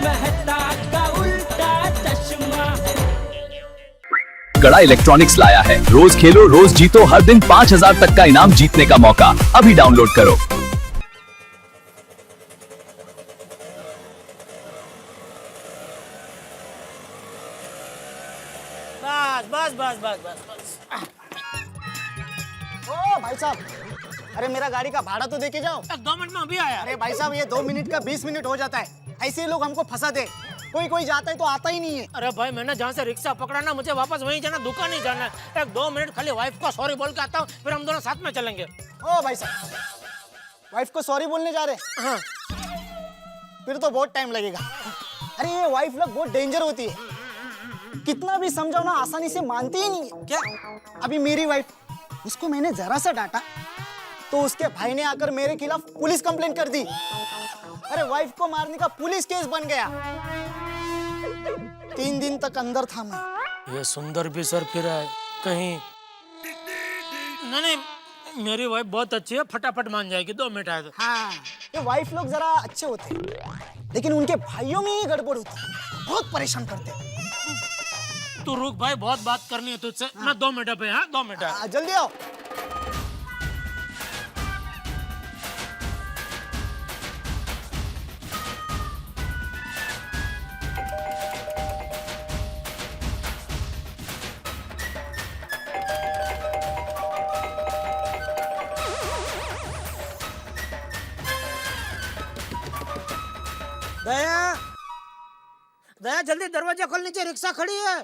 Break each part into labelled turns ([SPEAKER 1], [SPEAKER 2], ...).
[SPEAKER 1] मेहता का उल्टा चश्मा।
[SPEAKER 2] गड़ा इलेक्ट्रॉनिक्स लाया है, रोज खेलो रोज जीतो, हर दिन 5,000 तक का इनाम जीतने का मौका। अभी डाउनलोड करो।
[SPEAKER 3] बस बस बस बस बस बस।
[SPEAKER 4] ओ भाई साहब, अरे मेरा गाड़ी का भाड़ा तो देके जाओ।
[SPEAKER 3] 2 मिनट में अभी आया।
[SPEAKER 4] अरे भाई साहब, ये 2 मिनट का 20 मिनट हो जाता है। ऐसे ही लोग हमको फंसा दे। कोई कोई जाता है तो आता ही नहीं है।
[SPEAKER 3] अरे भाई, मैंने जहाँ से रिक्शा पकड़ा ना, मुझे वापस वहीं जाना, दुकान ही जाना है। 1-2 मिनट खाली वाइफ को सॉरी बोल के आता हूँ, फिर हम दोनों साथ में चलेंगे।
[SPEAKER 4] ओ भाई साहब, वाइफ को सॉरी बोलने जा रहे?
[SPEAKER 3] हाँ।
[SPEAKER 4] फिर तो बहुत टाइम लगेगा। अरे ये वाइफ लोग बहुत डेंजर होती है, कितना भी समझाओ ना आसानी से मानती ही नहीं है।
[SPEAKER 3] क्या?
[SPEAKER 4] अभी मेरी वाइफ, उसको मैंने जरा सा डांटा तो उसके भाई ने आकर मेरे खिलाफ पुलिस कंप्लेंट कर दी। अरे वाइफ को मारने का पुलिस केस बन गया। 3 दिन तक अंदर था मैं।
[SPEAKER 3] ये सुंदर भी सर फिरा है कहीं। नहीं, मेरी वाइफ बहुत अच्छी है, फटाफट मान जाएगी। 2 मिनट आए तो।
[SPEAKER 4] हाँ, ये वाइफ लोग जरा अच्छे होते हैं, लेकिन उनके भाइयों में ही गड़बड़ होती है, बहुत परेशान करते हैं।
[SPEAKER 3] तू रुक भाई, बहुत बात करनी है तुझसे। मैं 2 मिनट पे। हाँ, 2 मिनट।
[SPEAKER 4] जल्दी आओ।
[SPEAKER 3] दया, दया जल्दी दरवाजा खोल, नीचे रिक्शा खड़ी है।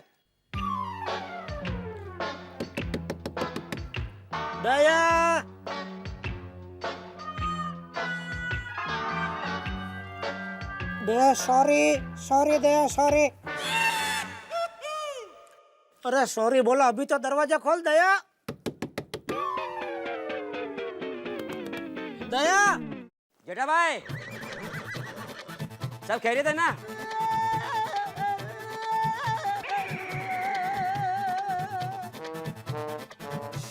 [SPEAKER 3] दया, दया सॉरी सॉरी, दया सॉरी। अरे सॉरी बोला, अभी तो दरवाजा खोल। दया, दया।
[SPEAKER 5] जेठा भाई, सब खैरियत है ना?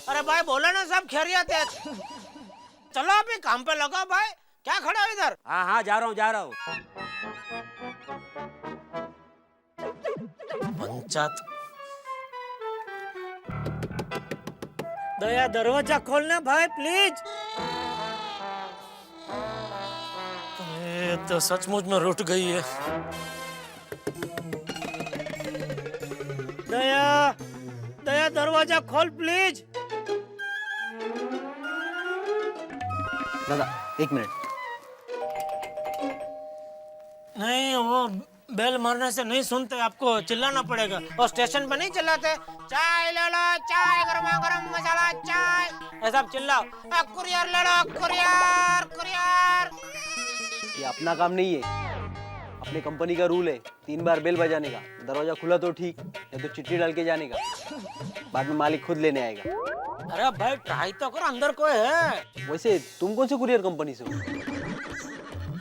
[SPEAKER 3] अरे भाई बोला ना, सब खैरियत है। चलो अभी काम पे लगा भाई, क्या खड़ा है इधर?
[SPEAKER 5] हाँ हाँ, जा रहा हूँ जा रहा हूँ।
[SPEAKER 3] पंचायत। दया दरवाजा खोलना भाई प्लीज। ये तो सचमुच में रुठ गई है। दया, दया दरवाजा खोल प्लीज।
[SPEAKER 6] दादा 1 मिनट।
[SPEAKER 3] नहीं, वो बेल मारने से नहीं सुनते, आपको चिल्लाना पड़ेगा। और स्टेशन पे नहीं चिल्लाते, चाय ले लो, चाय गरमा गरम मसाला चाय, ऐसा चिल्लाओ। कुरियर ले लो, कुरियर कुरियर।
[SPEAKER 6] ये अपना काम नहीं है, अपने कंपनी का रूल है 3 बार बेल बजाने का। दरवाजा खुला तो ठीक, नहीं तो चिट्ठी डाल के जाने का। बाद में मालिक खुद लेने आएगा।
[SPEAKER 3] अरे भाई ट्राई तो करो, अंदर कोई है।
[SPEAKER 6] वैसे तुम कौन से कुरियर कंपनी से हो?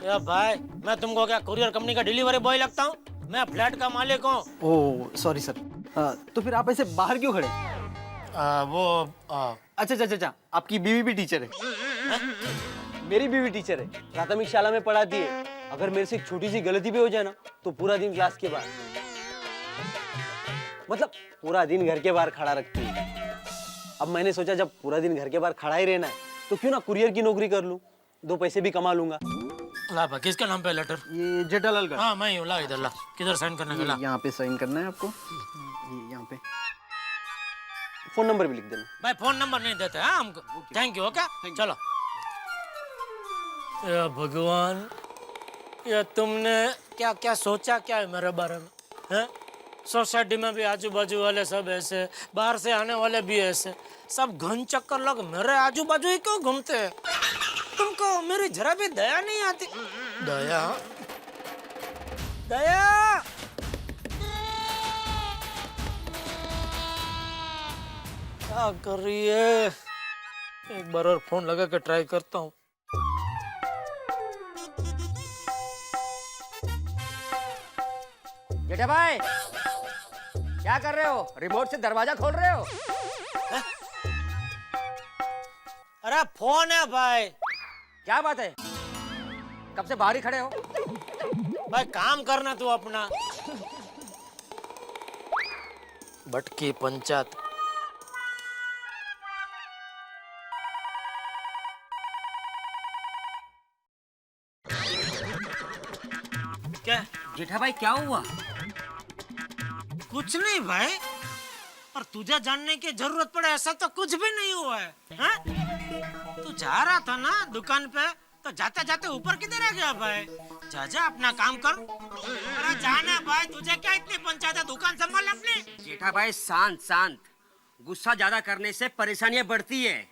[SPEAKER 3] या भाई, मैं तुमको क्या कुरियर कंपनी का डिलीवरी बॉय लगता हूँ? मैं फ्लैट का मालिक हूँ।
[SPEAKER 6] Oh sorry sir. तो फिर आप ऐसे बाहर क्यों खड़े? अच्छा, आपकी बीवी भी टीचर है? मेरी बीवी टीचर है, प्राथमिक शाला में पढ़ाती है। अगर मेरे से एक छोटी सी गलती भी हो जाए ना, तो पूरा दिन क्लास के बाहर, मतलब पूरा दिन घर के बाहर खड़ा रखती है। अब मैंने सोचा जब पूरा दिन घर के बाहर खड़ा ही रहना है, तो क्यों ना कुरियर की नौकरी कर लूं, 2 पैसे भी कमा लूंगा।
[SPEAKER 3] ला भाई, किसके नाम पे लेटर?
[SPEAKER 6] ये जेठालाल का।
[SPEAKER 3] हाँ मैं ही हूँ, ला इधर ला। किधर साइन करने का? ला।
[SPEAKER 6] यहाँ पे साइन करना है आपको। ये यहाँ पे फोन नंबर भी लिख देना।
[SPEAKER 3] भाई फोन नंबर नहीं देते हैं हमको। Thank you. ओके चलो। या भगवान, या तुमने क्या क्या सोचा क्या है मेरे बारे में? हैं? सोसाइटी में भी आजू बाजू वाले सब ऐसे, बाहर से आने वाले भी ऐसे, सब घन चक्कर लोग मेरे आजू बाजू ही क्यों घूमते हैं? तुमको मेरी जरा भी दया नहीं आती? दया, दया। क्या कर रही है? एक बार और फोन लगा के ट्राई करता हूँ।
[SPEAKER 5] जेठा भाई, क्या कर रहे हो? रिमोट से दरवाजा खोल रहे हो?
[SPEAKER 3] अरे फोन है भाई।
[SPEAKER 5] क्या बात है? कब से बाहर ही खड़े हो?
[SPEAKER 3] भाई काम करना तू अपना। भटकी पंचायत। क्या
[SPEAKER 5] जेठा भाई क्या हुआ?
[SPEAKER 3] कुछ नहीं भाई, और तुझे जानने की जरूरत पड़े ऐसा तो कुछ भी नहीं हुआ है, हाँ? तू जा रहा था ना दुकान पे, तो जाते जाते ऊपर किधर आ गया भाई? जा जा अपना काम कर। अरे जाना भाई, तुझे क्या इतनी पंचायत है, दुकान संभाल अपनी।
[SPEAKER 5] जेठा भाई शांत शांत, गुस्सा ज्यादा करने से परेशानियां बढ़ती है।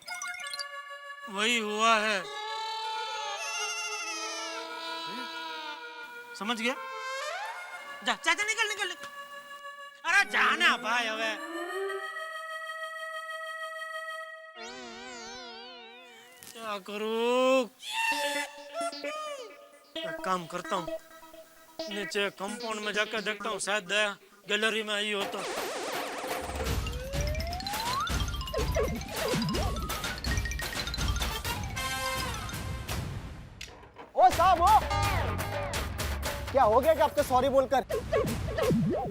[SPEAKER 3] वही हुआ है, समझ गया? जा जा जा, निकल निकल निकल। अरे जाना भाई हवे। क्या करूं? एक काम करता हूँ, नीचे कंपाउंड में जाकर देखता हूँ, शायद दया गैलरी में आई हो तो।
[SPEAKER 4] ओ साहब ओ, क्या हो गया क्या आपको सॉरी बोलकर?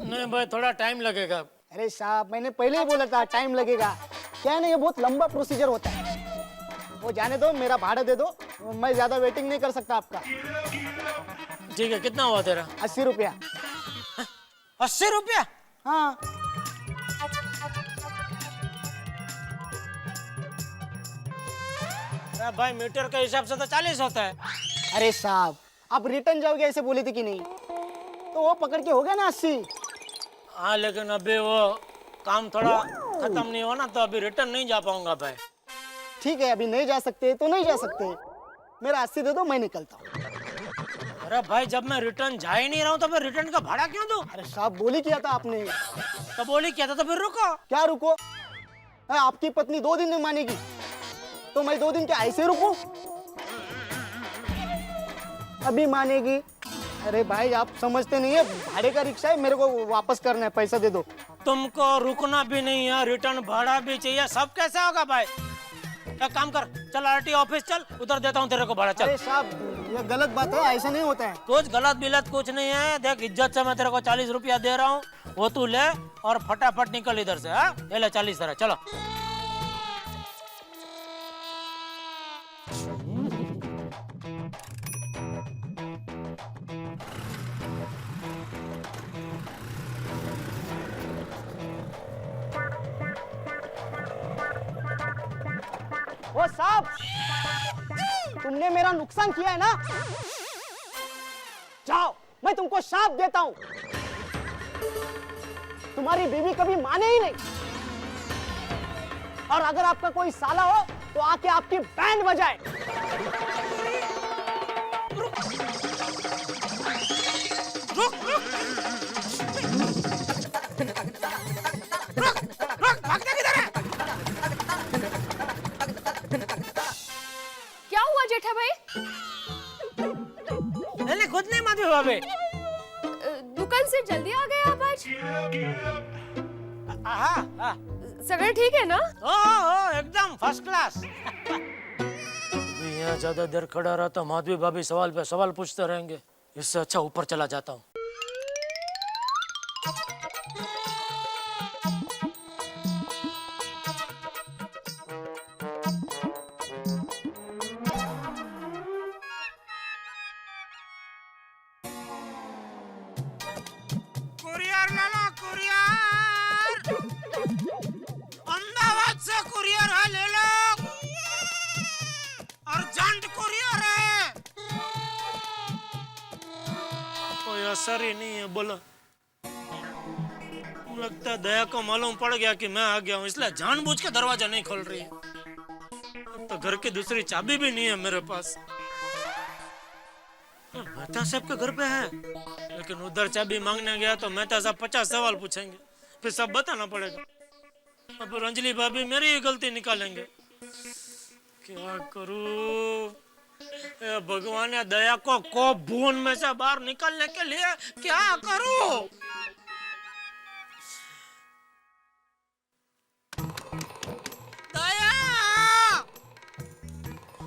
[SPEAKER 3] नहीं भाई, थोड़ा टाइम लगेगा।
[SPEAKER 4] अरे साहब मैंने पहले ही बोला था टाइम लगेगा। क्या है ना, ये बहुत लंबा प्रोसीजर होता है। वो जाने दो, मेरा भाड़ा दे दो, मैं ज्यादा वेटिंग नहीं कर सकता आपका।
[SPEAKER 3] ठीक है, कितना हुआ तेरा?
[SPEAKER 4] 80 रुपया।
[SPEAKER 3] 80 रुपया?
[SPEAKER 4] हाँ
[SPEAKER 3] भाई मीटर के हिसाब से तो 40 होता है।
[SPEAKER 4] अरे साहब, आप रिटर्न जाओगे ऐसे बोले थे कि नहीं, तो वो पकड़ के हो गया ना 80।
[SPEAKER 3] हाँ लेकिन अभी वो काम थोड़ा खत्म नहीं हुआ ना, तो अभी रिटर्न नहीं जा पाऊंगा भाई।
[SPEAKER 4] ठीक है, अभी नहीं जा सकते तो नहीं जा सकते, मेरा 80 दे दो, मैं निकलता हूँ।
[SPEAKER 3] अरे भाई, जब मैं रिटर्न जा ही नहीं रहा हूँ तो फिर रिटर्न का भाड़ा क्यों दूं?
[SPEAKER 4] अरे साहब बोली किया था आपने।
[SPEAKER 3] तो बोली क्या था, तो फिर रुको।
[SPEAKER 4] क्या रुको? आपकी पत्नी 2 दिन नहीं मानेगी, तो मैं 2 दिन क्या ऐसे रुकूं? अभी मानेगी। अरे भाई आप समझते नहीं है, भाड़े का रिक्शा है, मेरे को वापस करना है, पैसा दे दो।
[SPEAKER 3] तुमको रुकना भी नहीं है, रिटर्न भाड़ा भी चाहिए, सब कैसे होगा भाई? एक काम कर, चल आरटीओ ऑफिस चल, उधर देता हूँ तेरे को भाड़ा। चल।
[SPEAKER 4] अरे साहब ये गलत बात है, ऐसा नहीं होता है।
[SPEAKER 3] कुछ गलत बिलत कुछ नहीं है, देख इज्जत से मैं तेरे को 40 रुपया दे रहा हूँ, वो तू ले और फटाफट निकल इधर से। हाँ ये ले 40 तरह, चलो।
[SPEAKER 4] ओ साहब, तुमने मेरा नुकसान किया है ना, जाओ, मैं तुमको शाप देता हूं। तुम्हारी बीवी कभी माने ही नहीं, और अगर आपका कोई साला हो तो आके आपकी बैंड बजाए।
[SPEAKER 7] क्या हुआ जेठा भाई?
[SPEAKER 3] नहीं कुछ नहीं माधवी भाभी।
[SPEAKER 7] दुकान से जल्दी आ गए आप आज?
[SPEAKER 3] हाँ,
[SPEAKER 7] सगळं ठीक है ना?
[SPEAKER 3] ओ, एकदम फर्स्ट क्लास। यहाँ ज्यादा देर खड़ा रहा तो माधवी भाभी सवाल पे सवाल पूछते रहेंगे, इससे अच्छा ऊपर चला जाता हूँ। कुरियर ले लो, कुरियर। अहमदाबाद से कुरियर है, ले लो। अर्जेंट कुरियर है। कोई असर ही नहीं है, बोलो। लगता है दया को मालूम पड़ गया कि मैं आ गया हूँ, इसलिए जानबूझ के दरवाजा नहीं खोल रही है। अब तो घर की दूसरी चाबी भी नहीं है मेरे पास। मेहता साहब के घर पे है, लेकिन उधर चाबी मांगने गया तो मेहता साहब 50 सवाल पूछेंगे, फिर सब बताना पड़ेगा। अब रंजली भाभी मेरी ही गलती निकालेंगे। क्या करूं? भगवान या दया को भून में से बाहर निकलने के लिए क्या करूं? दया,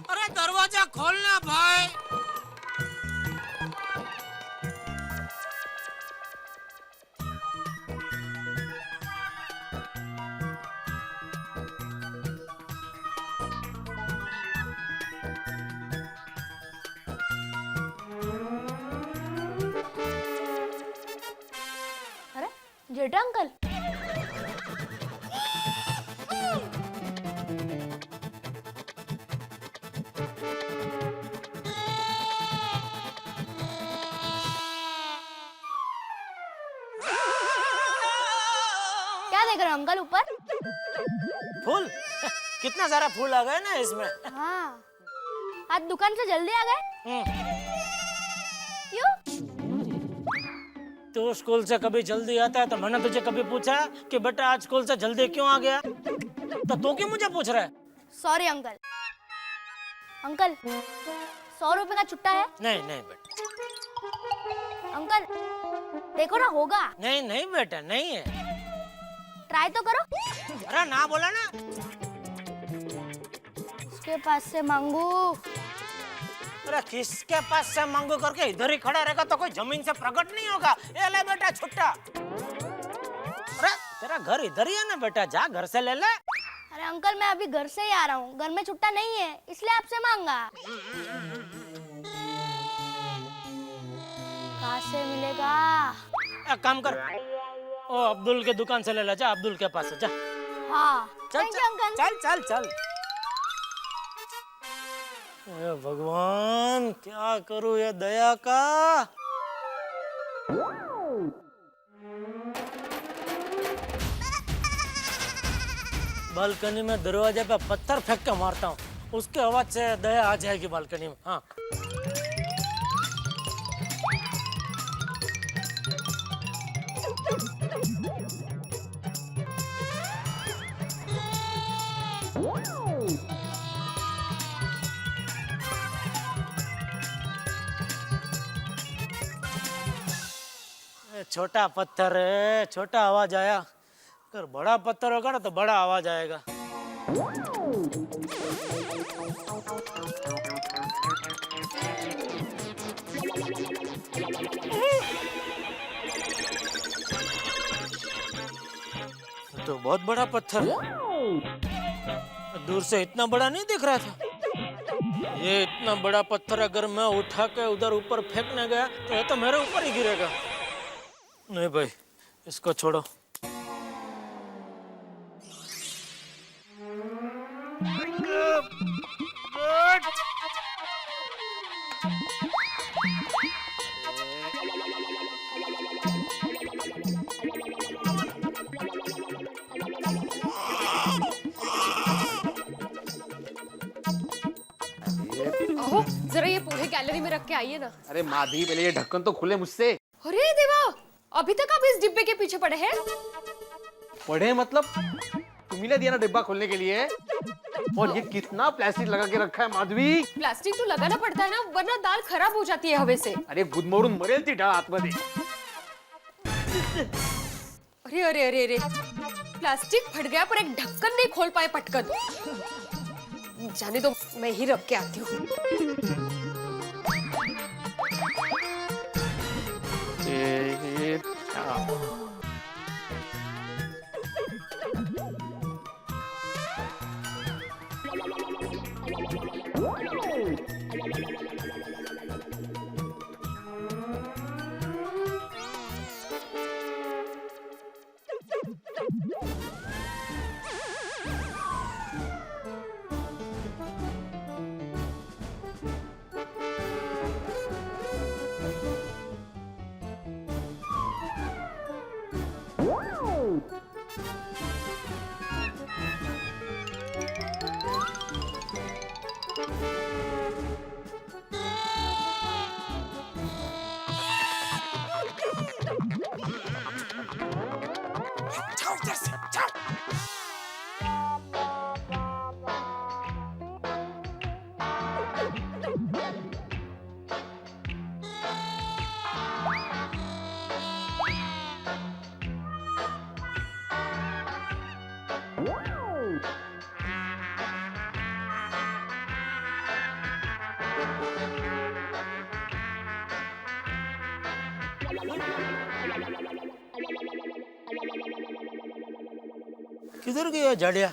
[SPEAKER 3] अरे दरवाजा खोलना भाई।
[SPEAKER 7] बेटा अंकल? क्या देख रहे हो अंकल ऊपर?
[SPEAKER 3] फूल कितना सारा फूल आ गए ना इसमें।
[SPEAKER 7] हाँ, आज दुकान से जल्दी आ गए? क्यों?
[SPEAKER 3] तू स्कूल से कभी जल्दी आता है तो मैंने तुझे कभी पूछा कि बेटा आज स्कूल से जल्दी क्यों आ गया? तो तू क्यों मुझे पूछ रहा है?
[SPEAKER 7] Sorry uncle. अंकल, 100 रुपए का छुट्टा है?
[SPEAKER 3] नहीं नहीं बेटा,
[SPEAKER 7] अंकल देखो ना, होगा।
[SPEAKER 3] नहीं नहीं बेटा, नहीं है।
[SPEAKER 7] ट्राई तो करो।
[SPEAKER 3] अरे ना बोला ना।
[SPEAKER 7] उसके पास से मांगू।
[SPEAKER 3] अरे किसके पास से मांगू करके इधर ही खड़ा रहेगा तो कोई जमीन से प्रकट नहीं होगा। ये ले बेटा छुट्टा। अरे तेरा घर इधर ही है ना बेटा, जा घर से ले ले।
[SPEAKER 7] अरे अंकल, मैं अभी घर से ही आ रहा हूँ, घर में छुट्टा नहीं है, इसलिए आपसे मांगा। कहाँ से मिलेगा?
[SPEAKER 3] एक काम कर, ओ अब्दुल के दुकान से ले ले, जा अब्दुल के पास से जा।
[SPEAKER 7] हाँ,
[SPEAKER 3] चल
[SPEAKER 7] थैंक यू अंकल।
[SPEAKER 3] चल चल चल। ए भगवान, क्या करूँ ये दया का। बालकनी में दरवाजे पे पत्थर फेंक के मारता हूँ, उसके आवाज से दया आ जाएगी बालकनी में। हाँ छोटा पत्थर है, छोटा आवाज आया। अगर बड़ा पत्थर होगा ना तो बड़ा आवाज आएगा। तो बहुत बड़ा पत्थर है, दूर से इतना बड़ा नहीं दिख रहा था। ये इतना बड़ा पत्थर अगर मैं उठा के उधर ऊपर फेंकने गया तो ये तो मेरे ऊपर ही गिरेगा। नहीं भाई, इसको छोड़ो।
[SPEAKER 7] ओहो, जरा ये पूरे गैलरी में रख के आइए ना।
[SPEAKER 5] अरे माधवी, पहले ये ढक्कन तो खुले मुझसे।
[SPEAKER 7] अरे देवा, अभी तक आप इस डिब्बे के पीछे पड़े हैं?
[SPEAKER 5] पढ़े मतलब? तुम्ही ने दिया ना डिब्बा खोलने के लिए। और ये कितना प्लास्टिक लगा के रखा है माधवी।
[SPEAKER 7] प्लास्टिक तो लगाना पड़ता है ना, वरना दाल खराब हो जाती है हवे से।
[SPEAKER 5] अरे गुदमरून मरेल ती डाळ आतमध्ये।
[SPEAKER 7] अरे अरे अरे अरे, प्लास्टिक फट गया पर एक ढक्कन नहीं खोल पाए पटकन। जाने दो, मैं ही रख के आती हूँ।
[SPEAKER 3] किधर गया झाड़िया?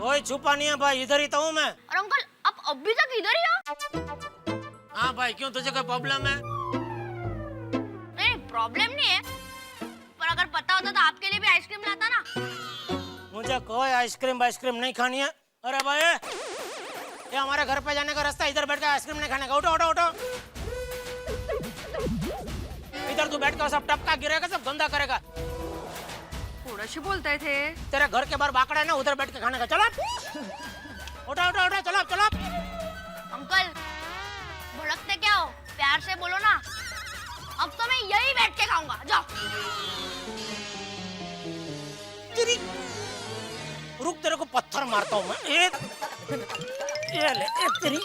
[SPEAKER 3] कोई छुपा नहीं है भाई, इधर ही तो हूँ मैं।
[SPEAKER 8] और अंकल आप अभी तक इधर ही हो?
[SPEAKER 3] हाँ भाई, क्यों तुझे कोई प्रॉब्लम है?
[SPEAKER 8] नहीं प्रॉब्लम नहीं है, पर अगर पता होता तो आपके लिए भी आइसक्रीम लाता ना।
[SPEAKER 3] मुझे कोई आइसक्रीम नहीं खानी है। अरे भाई, ये हमारे घर पे जाने का रास्ता, इधर बैठ के आइसक्रीम नहीं खाने का। उठो उठो उठो, इधर तू बैठ कर सब टपका गिरेगा, सब गंदा करेगा।
[SPEAKER 7] थोड़ा बोलते थे।
[SPEAKER 3] तेरे घर के बाहर बाकड़ा है ना, उधर बैठ के खाने का। चलो उठो उठो उठो, चलो चलो।
[SPEAKER 8] अंकल भड़कते क्या हो, प्यार से बोलो ना। अब तो मैं यही बैठ के खाऊंगा, जाओ।
[SPEAKER 3] रुक, तेरे को पत्थर मारता हूँ मैं। ये ले, तेरी।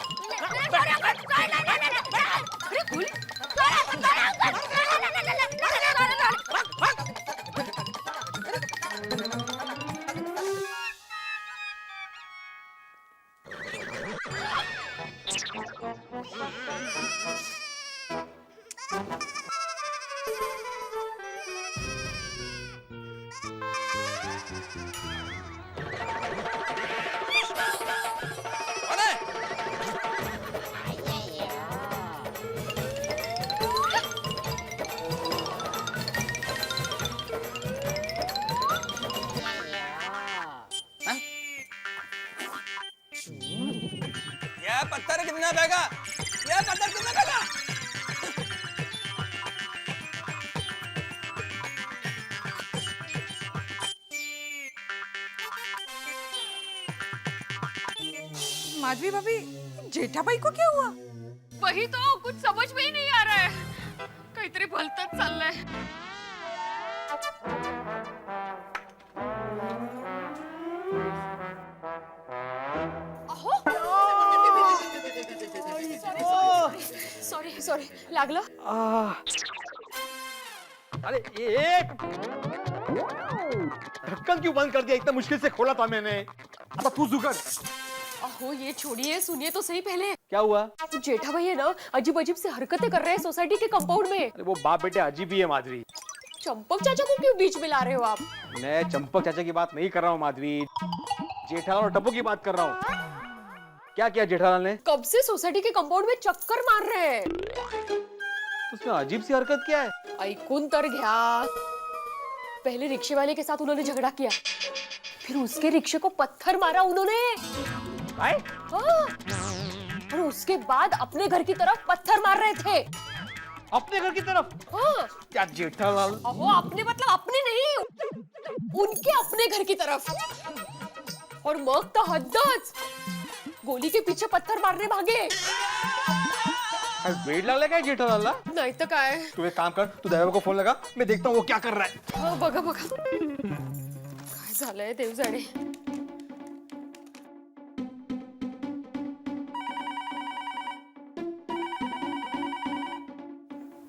[SPEAKER 1] ये पत्थर कितना देगा? ये पत्थर कितना देगा?
[SPEAKER 9] माधवी भाभी, जेठा भाई को क्या हुआ?
[SPEAKER 7] वही तो कुछ समझ में ही नहीं आ रहा है, काहीतरी भलतच चाललंय। सॉरी लागलं?
[SPEAKER 5] अरे एक ढक्कन क्यों बंद कर दिया? इतना मुश्किल से खोला था मैंने। अब तू जुगाड़।
[SPEAKER 7] अहो ये छोड़िए, सुनिए तो सही पहले।
[SPEAKER 5] क्या हुआ?
[SPEAKER 7] जेठा भाई है ना, अजीब अजीब से हरकतें कर रहे हैं सोसाइटी के कंपाउंड में।
[SPEAKER 5] अरे वो बाप बेटे अजीब ही है माधवी।
[SPEAKER 7] चंपक चाचा को क्यों बीच में ला रहे हो आप?
[SPEAKER 5] मैं चंपक चाचा की बात नहीं कर रहा हूँ माधवी, जेठालाल और टप्पू की बात कर रहा हूँ। क्या किया जेठालाल ने?
[SPEAKER 7] कब से सोसाइटी के कंपाउंड में चक्कर मार रहे हैं।
[SPEAKER 5] उसमें अजीब सी हरकत क्या है?
[SPEAKER 7] ऐकून तर घ्या। पहले रिक्शे वाले के साथ उन्होंने झगड़ा किया, फिर उसके रिक्शे को पत्थर मारा उन्होंने।
[SPEAKER 5] आए?
[SPEAKER 7] हाँ। और उसके बाद अपने घर की तरफ पत्थर मार रहे थे।
[SPEAKER 5] अपने घर की तरफ?
[SPEAKER 7] हाँ।
[SPEAKER 5] क्या जेठालाल?
[SPEAKER 7] अहो अपने मतलब अपने नहीं, उनके अपने घर की तरफ। और मग तो हद्दच, गोली के पीछे पत्थर मारने भागे।
[SPEAKER 5] वेट लागला काय जेठालालला?
[SPEAKER 7] नहीं तो काय।
[SPEAKER 5] तू एक काम कर, तू दैवा को फोन लगा, मैं देखता हूँ वो क्या कर रहा है।
[SPEAKER 7] हाँ बघा बघा काय झालंय देव जाणे।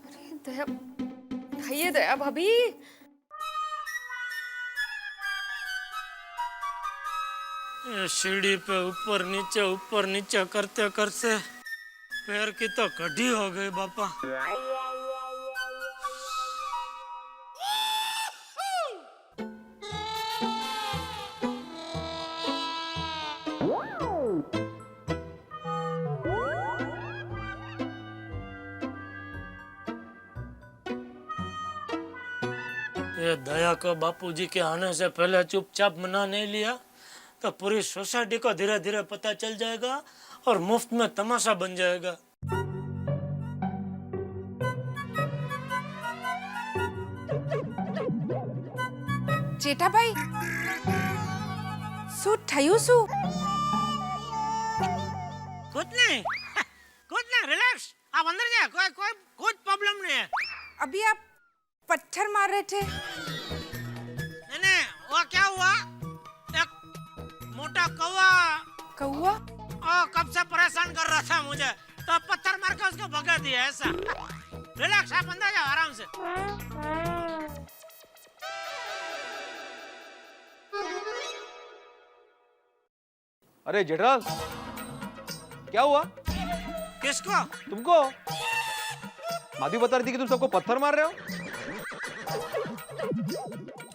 [SPEAKER 7] अरे दया, खाइए दया भाभी।
[SPEAKER 3] सीढ़ी पे ऊपर नीचे करते करते पैर की तो कड़ी हो गई बापा। ये दया को बापूजी के आने से पहले चुपचाप मना नहीं लिया तो पूरी सोसाइटी को धीरे धीरे पता चल जाएगा और मुफ्त में तमाशा बन जाएगा।
[SPEAKER 9] जेठा भाई, શું થયું શું?
[SPEAKER 3] कुछ नहीं रिलैक्स, आप अंदर जाए, कोई प्रॉब्लम नहीं है।
[SPEAKER 9] अभी आप पत्थर मार रहे थे।
[SPEAKER 3] नहीं, वो क्या हुआ, एक मोटा कौवा
[SPEAKER 9] कौवा?
[SPEAKER 3] कब से परेशान कर रहा था मुझे, तो पत्थर मार के उसको भगा दिया। ऐसा रिलैक्स, आप अंदर जाओ आराम से।
[SPEAKER 5] अरे जेठालाल, क्या हुआ?
[SPEAKER 3] किसको?
[SPEAKER 5] तुमको। माधवी बता रही थी कि तुम सबको पत्थर मार रहे हो।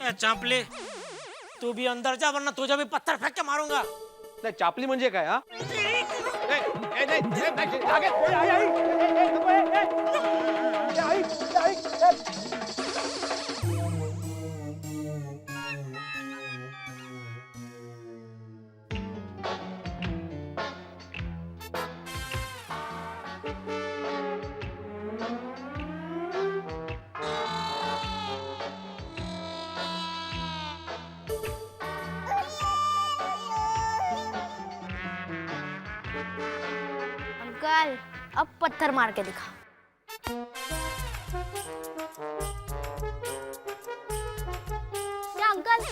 [SPEAKER 3] ए चांपले, तू भी अंदर जा वरना तुझे भी पत्थर फेंक के मारूंगा।
[SPEAKER 5] नाही चापली म्हणजे काय हा
[SPEAKER 8] अंकल अब पत्थर मार के दिखा। क्या अंकल?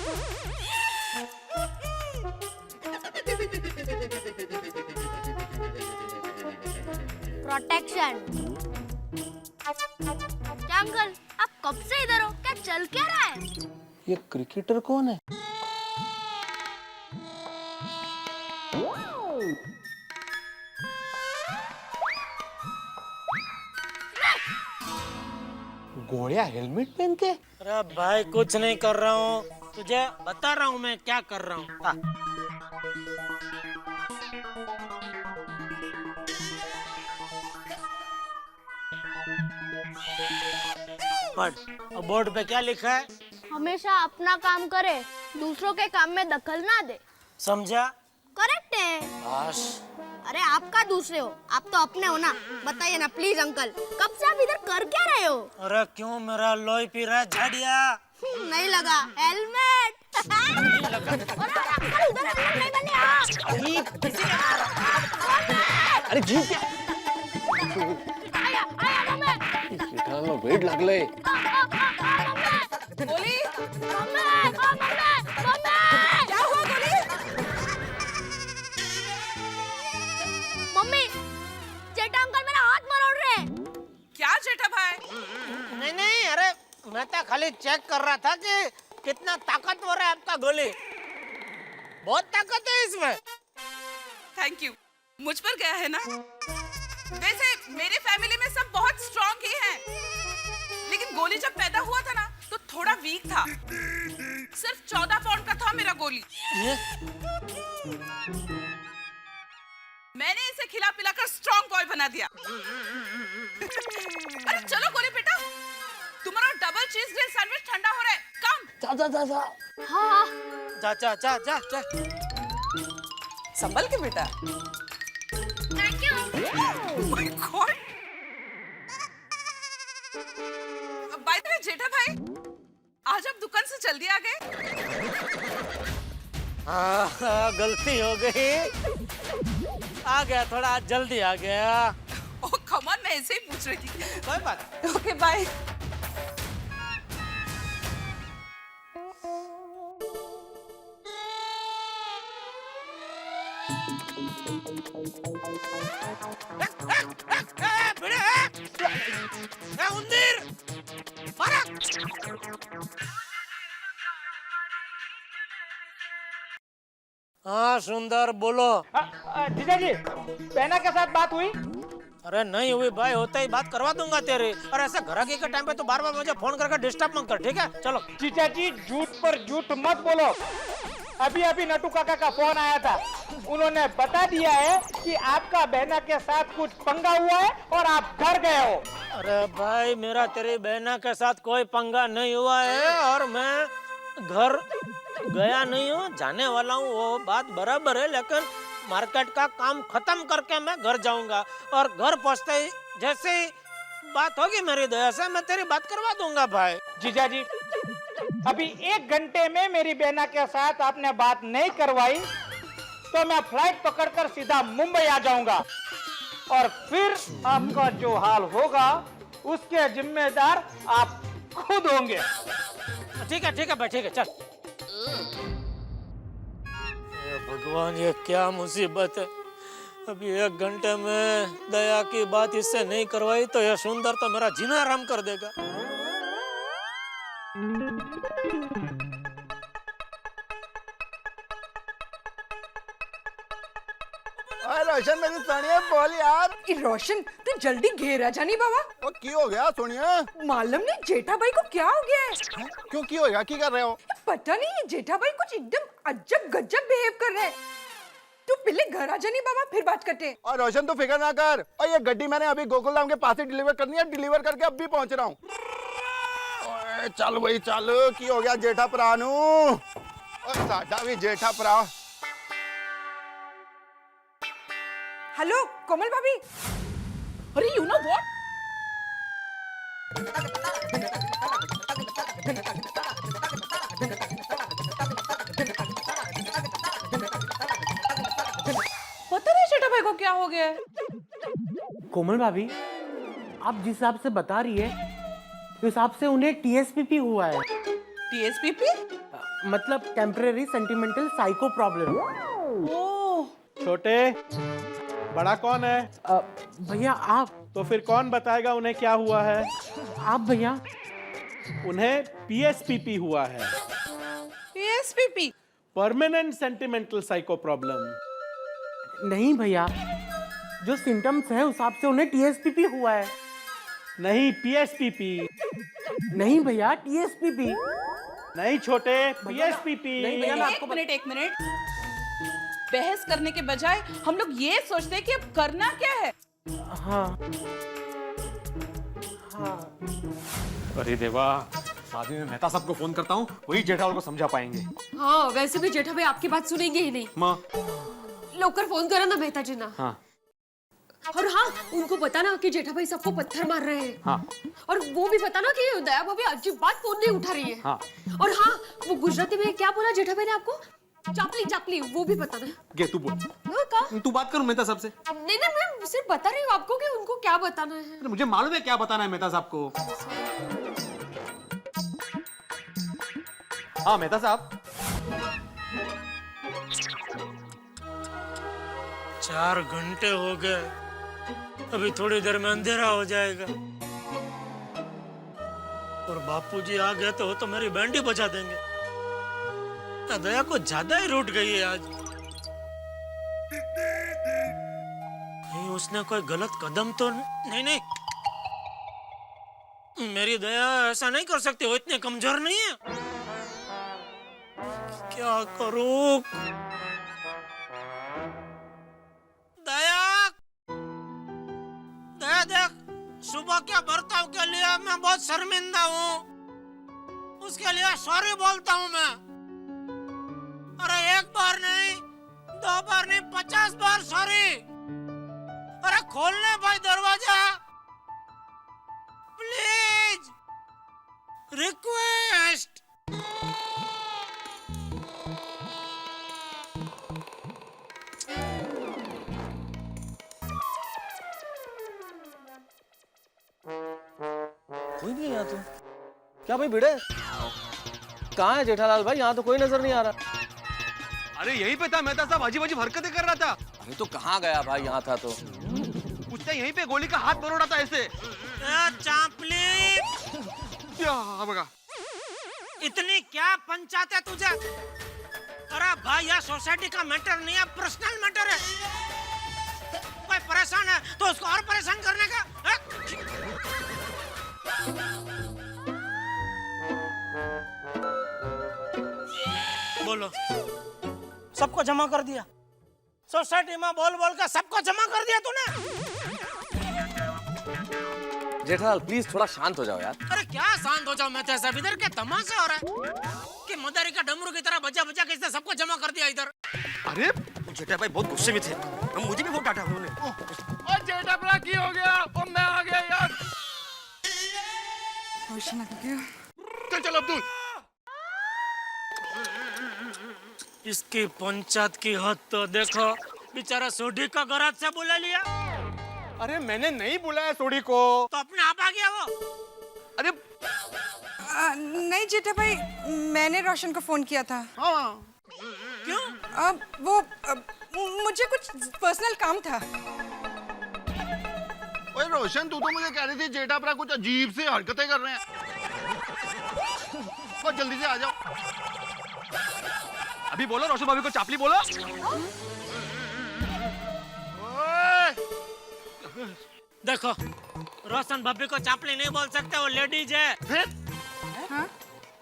[SPEAKER 8] प्रोटेक्शन। क्या अंकल आप कब से इधर हो? क्या चल क्या रहा है?
[SPEAKER 5] ये क्रिकेटर कौन है? गोलियां हेलमेट पहन के?
[SPEAKER 3] अरे भाई कुछ नहीं कर रहा हूँ, तुझे बता रहा हूँ मैं क्या कर रहा हूँ। पढ़, बोर्ड पे क्या लिखा है?
[SPEAKER 8] हमेशा अपना काम करे, दूसरों के काम में दखल ना दे।
[SPEAKER 3] समझा?
[SPEAKER 8] करेक्ट है।
[SPEAKER 3] बस।
[SPEAKER 8] अरे आपका दूसरे हो, आप तो अपने हो ना। बताइए ना प्लीज अंकल, कब से आप इधर कर क्या रहे हो?
[SPEAKER 3] अरे क्यों मेरा लोही पी रहा है झाड़िया?
[SPEAKER 8] नहीं लगा हेलमेट। अरे उधर नहीं बने।
[SPEAKER 5] अरे जी क्या
[SPEAKER 8] आया मम्मी।
[SPEAKER 5] वेट लागलंय।
[SPEAKER 9] गोली
[SPEAKER 8] मम्मी
[SPEAKER 9] क्या हुआ गोली?
[SPEAKER 8] मम्मी जेठा अंकल मेरा हाथ मरोड़ रहे हैं।
[SPEAKER 9] क्या जेठा भाई?
[SPEAKER 3] नहीं, अरे मैं तो खाली चेक कर रहा था कि कितना ताकतवर है आपका गोली। बहुत ताकत है इसमें।
[SPEAKER 9] थैंक यू, मुझ पर गया है ना। वैसे मेरे फैमिली में सब बहुत स्ट्रांग ही हैं, लेकिन गोली जब पैदा हुआ था ना तो थोड़ा वीक था। सिर्फ 14 पाउंड का था मेरा गोली। मैंने इसे खिला पिलाकर स्ट्रांग बॉय बना दिया। अरे चलो गोली बेटा, तुम्हारा डबल चीज ग्रिल सैंडविच ठंडा हो रहा है। कम
[SPEAKER 5] जा।
[SPEAKER 8] हाँ
[SPEAKER 3] जा।
[SPEAKER 9] संभल के बेटा।
[SPEAKER 8] Thank you.
[SPEAKER 9] My god. By the way Jetha bhai, आज आप दुकान से जल्दी आ गए।
[SPEAKER 3] हाँ, गलती हो गई। आ गया, थोड़ा जल्दी आ गया।
[SPEAKER 9] ओह कम ऑन, मैं ऐसे ही पूछ रही थी।
[SPEAKER 3] कोई बात।
[SPEAKER 9] Okay bye.
[SPEAKER 3] हाँ सुंदर बोलो।
[SPEAKER 5] जीजा जी, बहना के साथ बात हुई?
[SPEAKER 3] अरे नहीं हुई भाई, होता ही बात करवा दूंगा तेरी। और ऐसे घराकी के टाइम पे तो बार बार मुझे फोन करके डिस्टर्ब मत कर, ठीक है? चलो।
[SPEAKER 5] जीजा जी झूठ पर झूठ मत बोलो। अभी नटू काका का फोन आया था, उन्होंने बता दिया है कि आपका बहना के साथ कुछ पंगा हुआ है और आप घर गए हो।
[SPEAKER 3] अरे भाई मेरा तेरी बहना के साथ कोई पंगा नहीं हुआ है और मैं घर गया नहीं हूँ, जाने वाला हूँ, वो बात बराबर है। लेकिन मार्केट का काम खत्म करके मैं घर जाऊंगा और घर पहुँचते ही जैसे ही बात होगी मेरी दया से मैं तेरी बात करवा दूंगा भाई।
[SPEAKER 5] जीजा जी, अभी 1 घंटे में मेरी बहना के साथ आपने बात नहीं करवाई तो मैं फ्लाइट पकड़कर सीधा मुंबई आ जाऊंगा और फिर आपका जो हाल होगा उसके जिम्मेदार आप खुद होंगे।
[SPEAKER 3] ठीक है भाई, ठीक है, चल। भगवान ये क्या मुसीबत है। अभी 1 घंटे में दया की बात इससे नहीं करवाई तो यह सुंदर तो मेरा जीना आराम कर देगा।
[SPEAKER 1] रोशन मेरी सोनिया बोल यार।
[SPEAKER 9] रोशन तू जल्दी घेरा जानी बाबा।
[SPEAKER 1] वो की हो गया सोनिया?
[SPEAKER 9] मालूम नहीं जेठा भाई को क्या हो गया है।
[SPEAKER 1] क्यों की हो गया? की कर रहे हो?
[SPEAKER 9] पता नहीं, ये जेठा भाई कुछ एकदम अजब गजब बिहेव कर रहे हैं।
[SPEAKER 10] तू पहले घर आ जानी बाबा, फिर बात करते हैं।
[SPEAKER 11] और रोशन तो फिक्र ना कर, और ये गड्डी मैंने अभी गोकुलधाम के पास ही डिलीवर करनी है, डिलीवर करके अब भी पहुंच रहा हूँ। चल भाई चल, की हो गया जेठा भरा नू, और साडा भी जेठा भरा।
[SPEAKER 10] हेलो कोमल भाभी।
[SPEAKER 9] अरे यू नो व्हाट,
[SPEAKER 10] पता नहीं जेठा भाई को क्या हो गया है।
[SPEAKER 5] कोमल भाभी, आप जिस हिसाब से बता रही है उस हिसाब से उन्हें टीएसपीपी हुआ है।
[SPEAKER 9] टीएसपीपी?
[SPEAKER 5] मतलब टेम्परेरी सेंटिमेंटल साइको प्रॉब्लम।
[SPEAKER 9] ओह,
[SPEAKER 11] छोटे बड़ा कौन है?
[SPEAKER 5] भैया आप।
[SPEAKER 11] तो फिर कौन बताएगा उन्हें क्या हुआ है?
[SPEAKER 5] आप भैया।
[SPEAKER 11] उन्हें पीएसपीपी हुआ है,
[SPEAKER 9] PSPP?
[SPEAKER 11] Permanent sentimental psycho problem.
[SPEAKER 5] नहीं भैया, जो सिम्टम्स है उस हिसाब से उन्हें टीएसपीपी हुआ है।
[SPEAKER 11] नहीं पीएसपीपी।
[SPEAKER 5] नहीं भैया, टीएसपीपी।
[SPEAKER 11] नहीं छोटे, पीएसपीपी।
[SPEAKER 5] नहीं भैया, मैं आपको
[SPEAKER 9] एक मिनट, बहस करने के बजाय हम लोग ये सोचते हैं कि अब करना क्या है।
[SPEAKER 5] हाँ हाँ।
[SPEAKER 12] अरे देवा, शादी में मेहता साहब को फोन करता हूँ, वही जेठालाल को समझा पाएंगे।
[SPEAKER 7] हाँ, वैसे भी जेठा भाई आपकी बात सुनेंगे ही नहीं।
[SPEAKER 12] माँ
[SPEAKER 7] लोकर फोन करा ना मेहता जी ना।
[SPEAKER 12] हाँ
[SPEAKER 7] और हाँ, उनको बताना कि जेठा भाई सबको पत्थर मार रहे हैं।
[SPEAKER 12] हाँ
[SPEAKER 7] और वो भी बताना कि दया भाभी अजीब बात फोन नहीं उठा रही है।
[SPEAKER 12] हाँ।
[SPEAKER 7] और हाँ, वो गुजराती में क्या बोला जेठा भाई ने आपको? चापली चापली, वो भी बताना।
[SPEAKER 12] गे तू बोल।
[SPEAKER 7] हाँ, का?
[SPEAKER 12] तू बात करूँ मेहता साहब से?
[SPEAKER 7] नहीं नहीं, मैं सिर्फ बता रही हूँ आपको कि उनको क्या बताना है।
[SPEAKER 12] अरे मुझे मालूम है क्या बताना है मेहता साहब को। हाँ मेहता साहब।
[SPEAKER 3] 4 घंटे हो गए, अभी थोड़ी देर में अंधेरा हो जाएगा। और बापूजी आ गए तो वो तो मेरी बैंडी बजा देंगे। दया को ज्यादा ही रूठ गई है आज। नहीं, उसने कोई गलत कदम तो नहीं। मेरी दया ऐसा नहीं कर सकती, वो इतने कमजोर नहीं है। क्या करूं? दया देख, सुबह के बर्ताव के लिए मैं बहुत शर्मिंदा हूँ, उसके लिए सॉरी बोलता हूँ मैं। अरे 1 बार नहीं, 2 बार नहीं, 50 बार सॉरी। अरे खोलने भाई दरवाजा, प्लीज, रिक्वेस्ट।
[SPEAKER 6] कोई नहीं है यहाँ तो। क्या भाई भिड़े, कहाँ है जेठालाल भाई? यहाँ तो कोई नजर नहीं आ रहा।
[SPEAKER 12] अरे यहीं पे था मेहता साहब, अजीब अजीब हरकतें कर रहा था।
[SPEAKER 6] अरे तो कहाँ गया भाई? यहाँ था तो।
[SPEAKER 12] उसने यहीं पे गोली का हाथ मरोड़ा था ऐसे।
[SPEAKER 3] चापली,
[SPEAKER 12] क्या बगा?
[SPEAKER 3] इतनी क्या पंचायत है तुझे? अरे भाई, यह सोसाइटी का मैटर नहीं है, पर्सनल मैटर है। कोई परेशान है तो उसको और परेशान करने का है? बोलो, सबको जमा कर दिया? सोसाइटी में बोल बोल कर सबको जमा कर दिया तूने?
[SPEAKER 6] जेठालाल प्लीज थोड़ा शांत हो जाओ यार।
[SPEAKER 3] अरे क्या शांत हो जाओ? मैं तो ऐसा इधर के तमाशा हो रहा है कि मदारी का डमरू की तरह बजा बजा के इसने सबको जमा कर दिया इधर।
[SPEAKER 12] अरे
[SPEAKER 1] जेठा भाई बहुत गुस्से में थे, मुझे भी बहुत डांटा उन्होंने।
[SPEAKER 11] और जेठा भरा की हो गया, और मैं आ गया यार।
[SPEAKER 12] चल चल अब्दुल।
[SPEAKER 3] इसकी पंचायत की हद तो देखो, बेचारा सोडी का गराज से बुला लिया।
[SPEAKER 12] अरे मैंने नहीं बुलाया सोडी को।
[SPEAKER 3] तो अपने आप आ गया वो।
[SPEAKER 12] अरे
[SPEAKER 10] नहीं जेठा भाई, मैंने रोशन को फोन किया था।
[SPEAKER 12] हाँ।
[SPEAKER 3] क्यों?
[SPEAKER 10] मुझे कुछ पर्सनल काम था।
[SPEAKER 11] ओए रोशन, तू तो मुझे कह रही थी जेठा भरा कुछ अजीब सी हरकतें कर रहे हैं। और जल्दी से आ जाओ।
[SPEAKER 12] अभी बोलो, रोशन भाभी को चापली बोलो।
[SPEAKER 3] देखो, रोशन भाभी को चापली नहीं बोल सकते, वो लेडीज है।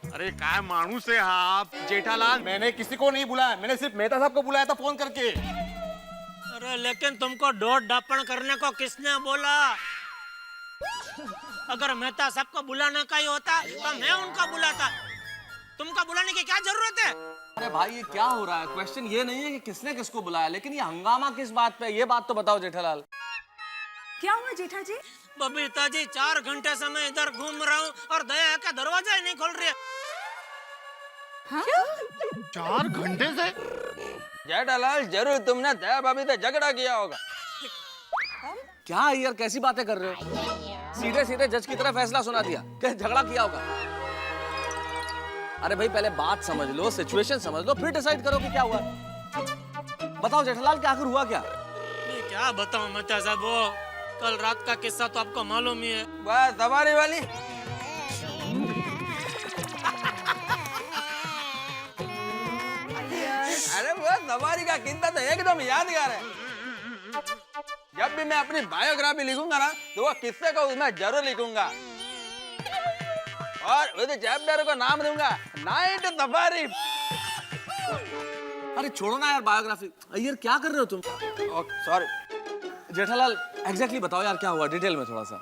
[SPEAKER 12] अरे क्या मानूस है आप जेठालाल? मैंने किसी को नहीं बुलाया, मैंने सिर्फ मेहता साहब को बुलाया था फोन करके।
[SPEAKER 3] अरे लेकिन तुमको डोर डापण करने को किसने बोला? अगर मेहता सबको बुलाने का ही होता तो मैं उनका बुलाता। तुमको बुलाने की क्या जरूरत है?
[SPEAKER 6] अरे भाई ये क्या हो रहा है? क्वेश्चन ये नहीं है कि किसने किसको बुलाया, लेकिन ये हंगामा किस बात पे है? ये बात तो बताओ जेठालाल।
[SPEAKER 10] क्या हुआ जेठा जी?
[SPEAKER 3] बबीता जी 4 घंटे से मैं इधर घूम रहा हूँ और दया का दरवाजा ही नहीं खोल रही है।
[SPEAKER 10] हाँ?
[SPEAKER 11] 4 घंटे से?
[SPEAKER 1] जेठालाल जरूर तुमने दया भाभी से झगड़ा किया होगा।
[SPEAKER 6] क्या यार कैसी बातें कर रहे हो? सीधे सीधे जज की तरह फैसला सुना दिया कि झगड़ा किया होगा। अरे भाई पहले बात समझ लो, सिचुएशन समझ लो, फिर डिसाइड करो कि क्या हुआ। बताओ जेठालाल क्या आखिर हुआ क्या?
[SPEAKER 3] मैं क्या बताऊं मेहता साहब, वो कल रात का किस्सा तो आपको मालूम ही है।
[SPEAKER 1] बस सवारी वाली अरे वो सवारी का किस्सा तो एकदम यादगार है। जब भी मैं अपनी बायोग्राफी लिखूंगा ना तो वो किस्से को उसमें जरूर लिखूंगा और उस चैप्टर को नाम दूंगा नाइट सफारी।
[SPEAKER 6] अरे छोड़ो ना यार बायोग्राफी, यार क्या कर रहे हो तुम?
[SPEAKER 1] सॉरी
[SPEAKER 6] जेठालाल एग्जैक्टली बताओ यार क्या हुआ, डिटेल में थोड़ा सा।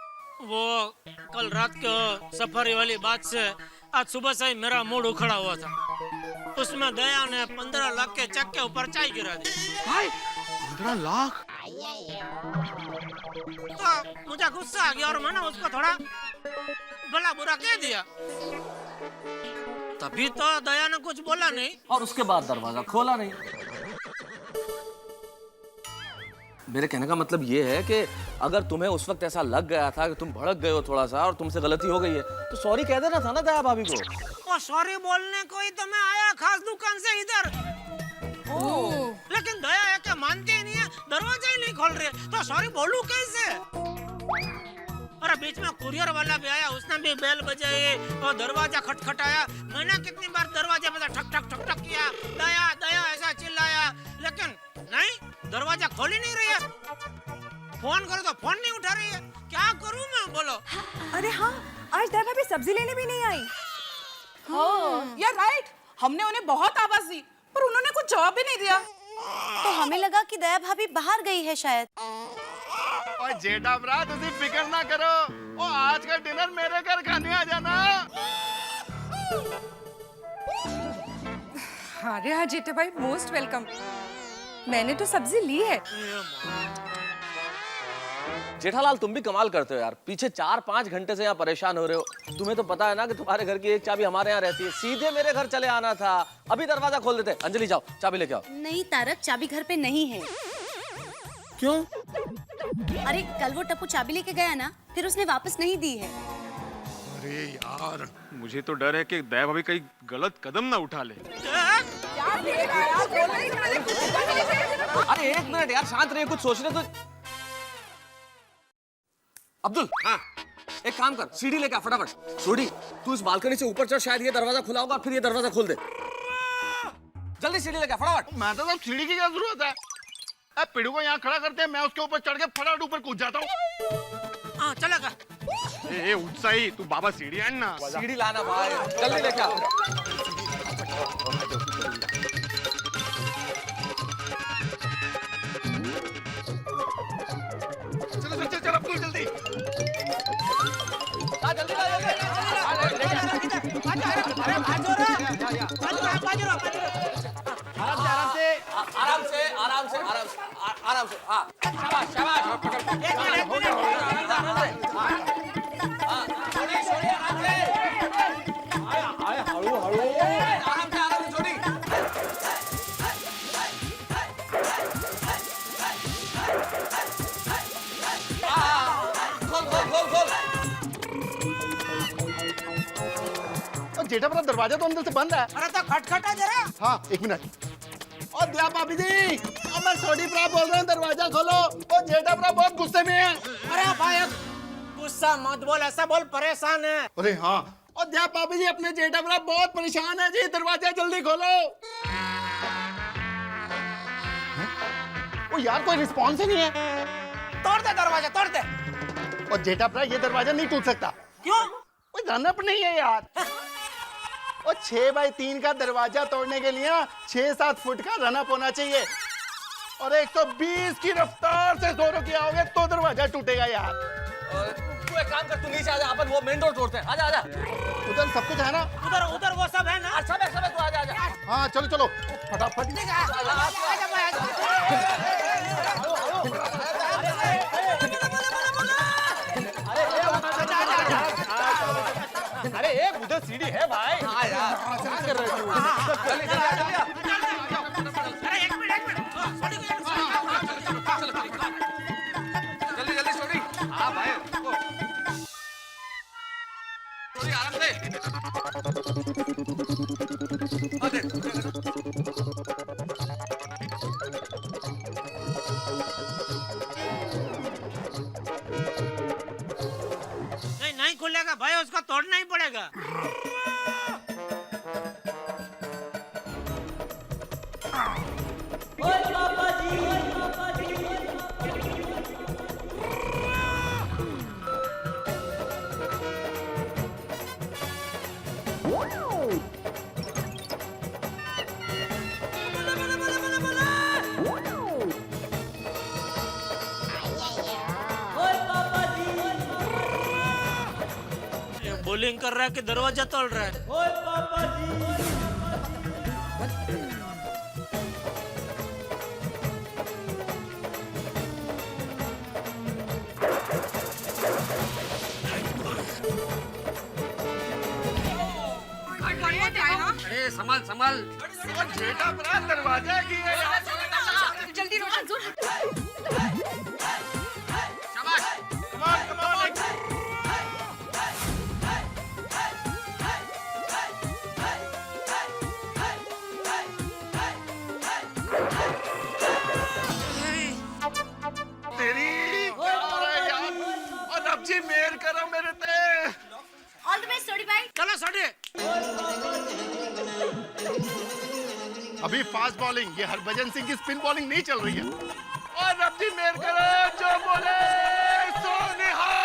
[SPEAKER 3] वो कल रात को सफारी वाली बात से आज सुबह से ही मेरा मूड उखड़ा हुआ था। उसमें दया ने 15 लाख के चेक के ऊपर चाय गिरा दी।
[SPEAKER 11] 15 लाख?
[SPEAKER 3] तो मुझे गुस्सा आ गया और मैंने उसको थोड़ा भला बुरा कह दिया। तभी तो दया ने कुछ बोला नहीं
[SPEAKER 6] और उसके बाद दरवाजा खोला नहीं। मेरे कहने का मतलब ये है कि अगर तुम्हें उस वक्त ऐसा लग गया था कि तुम भड़क गए हो थोड़ा सा और तुमसे गलती हो गई है तो सॉरी कह देना था ना दया भाभी को।
[SPEAKER 3] और सॉरी बोलने को ही तो मैं आया खास दुकान से इधर। लेकिन दया है कि मानते ही नहीं है, दरवाजा ही नहीं खोल रहे, तो सॉरी बोलूं कैसे? अरे बीच में कुरियर वाला भी आया, उसने भी बेल बजाई और दरवाजा खटखटाया। मैंने कितनी बार दरवाजे पे ठक ठक ठक ठक किया, दया दया ऐसा चिल्लाया, लेकिन नहीं, दरवाजा खोल ही नहीं रही है। फोन करो तो फोन नहीं उठा रही है। क्या करूं मैं, बोलो?
[SPEAKER 10] अरे हाँ, आज दया भाभी सब्जी लेने भी नहीं आई।
[SPEAKER 9] यार राइट, हमने उन्हें बहुत आवाज दी पर उन्होंने कुछ जवाब भी नहीं दिया।
[SPEAKER 7] तो हमें लगा कि दया भाभी बाहर गई है शायद।
[SPEAKER 11] और जेठा भरा तुसी फिक्र ना करो, ओ आज का डिनर मेरे घर खाने आ जाना।
[SPEAKER 10] अरे हाँ जेठा भाई, मोस्ट वेलकम। मैंने तो सब्जी ली है।
[SPEAKER 6] जेठालाल तुम भी कमाल करते हो यार, पीछे 4-5 घंटे से यहाँ परेशान हो रहे हो। तुम्हें तो पता है ना कि तुम्हारे घर की एक चाबी हमारे यहाँ रहती है, सीधे मेरे घर चले आना था, अभी दरवाजा खोल देते। अंजलि जाओ चाबी लेके आओ।
[SPEAKER 7] नहीं तारक, चाबी घर पे नहीं है।
[SPEAKER 6] क्यों?
[SPEAKER 7] अरे कल वो टप्पू चाबी लेके गया ना, फिर उसने वापस नहीं दी है।
[SPEAKER 12] अरे यार मुझे तो डर है कि दया भाभी कहीं गलत कदम ना उठा ले।
[SPEAKER 6] अरे 1 मिनट यार, शांत रहिए, कुछ सोचने तो। अब्दुल, हाँ एक काम कर, सीढ़ी लेके आ फटाफट। छोड़ी तू इस बालकनी से ऊपर चढ़, शायद ये दरवाजा खुला होगा, फिर ये दरवाजा खोल दे। जल्दी सीढ़ी लेके आ फटाफट।
[SPEAKER 11] मैं तो सब सीढ़ी की क्या जरूरत है? अब पिड़ू को यहाँ खड़ा करते हैं, मैं उसके ऊपर चढ़ के फटाफट ऊपर कूद जाता हूँ।
[SPEAKER 3] हाँ चलेगा।
[SPEAKER 12] ए उत्साही, तू बाबा सीढ़ी आन ना।
[SPEAKER 6] सीढ़ी लाना भाई, जल्दी लेके आ।
[SPEAKER 11] चलो चल चल अब्दुल जल्दी।
[SPEAKER 6] जल्दी आराम से आराम से आराम से आराम से। हाँ शाबाश शाबाश। एक मिनट आराम से छोड़ी। खोल खोल खोल खोल।
[SPEAKER 11] जेठा भरा दरवाजा तो अंदर से बंद है।
[SPEAKER 3] अरे तो खटखटा जरा।
[SPEAKER 11] हाँ 1 मिनट। और दया भाभी जी, अब मैं सोडी भरा बोल रहा हूँ, दरवाजा खोलो। और जेठा भरा बहुत गुस्से में है।
[SPEAKER 3] अरे भाई गुस्सा मत बोल, ऐसा बोल परेशान है।
[SPEAKER 11] अरे हाँ, और दया भाभी जी अपने जेठा भरा बहुत परेशान है जी, दरवाजा जल्दी खोलो। ओ यार कोई रिस्पॉन्स ही नहीं है।
[SPEAKER 3] तोड़ दे दरवाजा, तोड़ दे।
[SPEAKER 11] और जेठा भरा ये दरवाजा नहीं टूट सकता।
[SPEAKER 3] क्यों?
[SPEAKER 11] कोई रनअप नहीं है यार। और 6 बाई 3 का दरवाजा तोड़ने के लिए 6-7 फुट का रनअप होना चाहिए। और 120 की रफ्तार से जोरों की आओगे तो दरवाजा टूटेगा यार।
[SPEAKER 6] तू एक काम कर, तू नीचे आ जा, अपन वो मेन रोड तोड़ते हैं। आजा आजा।
[SPEAKER 11] उधर सब कुछ है ना?
[SPEAKER 3] उधर वो सब है ना?
[SPEAKER 6] सब है तू आजा आजा।
[SPEAKER 11] हाँ चलो चलो फटाफट।
[SPEAKER 12] अरे एक उधर सीढ़ी है भाई।
[SPEAKER 6] हाँ यार, क्या कर रहे हो? जल्दी जल्दी आ।
[SPEAKER 9] अरे एक मिनट
[SPEAKER 6] जल्दी जल्दी छोड़ी। हाँ भाई, छोड़ी आराम से। हाँ देख।
[SPEAKER 3] नहीं खुलेगा भाई, उसको तोड़ना ही पड़ेगा। बोलिंग कर रहा है कि दरवाजा तोड़ रहा है?
[SPEAKER 9] अरे संभाल संभाल।
[SPEAKER 11] जेठा प्राण दरवाजा की है यार।
[SPEAKER 9] जल्दी रोशन।
[SPEAKER 11] शाबाश। कमान कमान। तेरी अरे यार, और अब जी मेर करो मेरे ते।
[SPEAKER 8] ऑल द बेस्ट सोडी भाई।
[SPEAKER 3] चलो सोडी।
[SPEAKER 11] अभी फास्ट बॉलिंग, ये हरभजन सिंह की स्पिन बॉलिंग नहीं चल रही है। और अब जी मेर करो, जो बोले सो निहाल।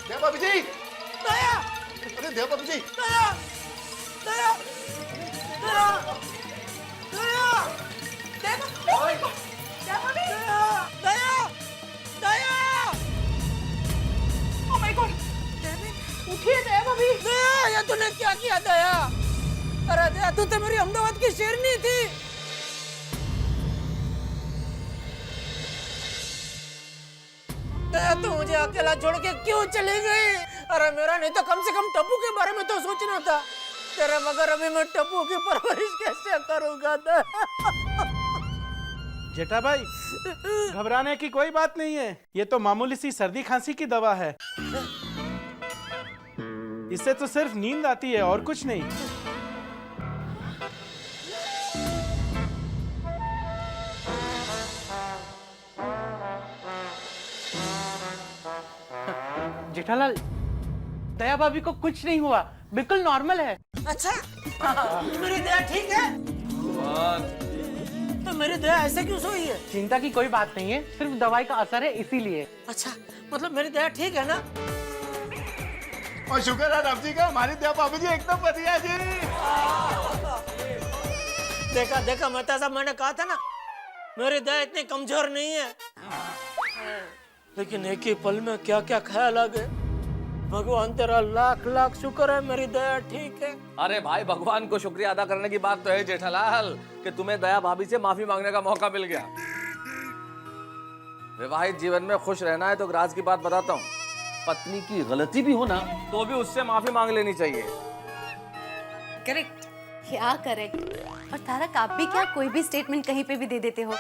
[SPEAKER 11] देव बाबू जी। अरे देव बाबू जी।
[SPEAKER 3] उठिए दया अभी। दया, ये तूने क्या किया दया? अरे दया, तू तो मेरी अहमदाबाद की शेरनी थी। दया, तू मुझे अकेला छोड़ के क्यों चली गई? अरे मेरा नहीं तो कम से कम टप्पू के बारे में तो सोचना था। तेरे मगर अभी मैं टप्पू की परवरिश कैसे करूंगा?
[SPEAKER 13] जेठा भाई, घबराने की कोई बात नहीं है। ये तो मामूली सी सर्दी खांसी की दवा है। इससे तो सिर्फ नींद आती है और कुछ नहीं।
[SPEAKER 5] जेठालाल, दया भाभी को कुछ नहीं हुआ, बिल्कुल नॉर्मल है।
[SPEAKER 3] अच्छा, मेरी दया ठीक है? तो मेरी दया ऐसे क्यों सोई है?
[SPEAKER 5] चिंता की कोई बात नहीं है, सिर्फ दवाई का असर है इसीलिए।
[SPEAKER 3] अच्छा, मतलब मेरी दया ठीक है ना?
[SPEAKER 11] और शुक्र है रब जी का, हमारी देव बाबू जी एकदम बढ़िया जी।
[SPEAKER 3] देखा देखा मेहता साहब, मैंने कहा था ना मेरी दया इतनी कमजोर नहीं है। लेकिन एक ही पल में क्या क्या ख्याल आ गए। भगवान तेरा लाख लाख शुक्र है, मेरी दया ठीक है।
[SPEAKER 6] अरे भाई, भगवान को शुक्रिया अदा करने की बात तो है जेठालाल कि तुम्हें दया भाभी से माफी मांगने का मौका मिल गया। विवाहित जीवन में खुश रहना है तो एक राज की बात बताता हूँ, पत्नी की गलती भी हो ना तो भी उससे माफी मांग लेनी चाहिए।
[SPEAKER 10] करेक्ट।
[SPEAKER 7] क्या करेक्ट? और तारक, आप भी क्या कोई भी स्टेटमेंट कहीं पे भी दे देते हो?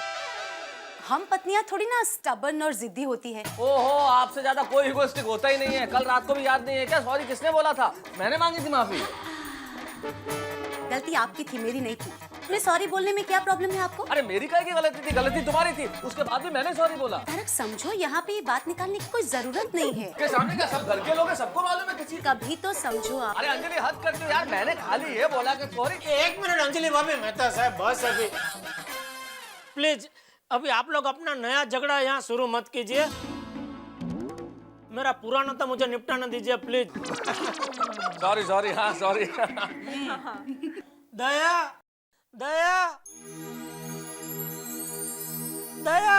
[SPEAKER 7] हम पत्नियां थोड़ी ना स्टबर्न और जिद्दी होती है।
[SPEAKER 6] ओहो, आपसे ज्यादा कोई इगोइस्टिक होता ही नहीं है। कल रात को भी याद नहीं है क्या? सॉरी किसने बोला था? मैंने मांगी थी माफी।
[SPEAKER 7] गलती आपकी थी, मेरी नहीं थी।
[SPEAKER 14] मैं सॉरी बोलने में क्या प्रॉब्लम है आपको?
[SPEAKER 6] अरे मेरी काय की गलती थी? गलती तुम्हारी थी, उसके बाद भी मैंने सॉरी बोला।
[SPEAKER 14] तारक समझो, यहाँ पे ये बात निकालने की कोई जरूरत नहीं है।
[SPEAKER 6] के सामने क्या सब घर के लोग हैं, सबको मालूम है किसी।
[SPEAKER 14] कभी तो समझो आप।
[SPEAKER 6] अरे अंजलि हद करती हो यार, मैंने खाली ये बोला कि सॉरी।
[SPEAKER 3] एक मिनट अंजलि भाभी, मेहता साहब बस अभी प्लीज, अभी आप लोग अपना नया झगड़ा यहाँ शुरू मत कीजिए। मेरा पुराना तो मुझे निपटाना दीजिए प्लीज।
[SPEAKER 6] सॉरी सॉरी, हाँ सॉरी।
[SPEAKER 3] दया दया दया,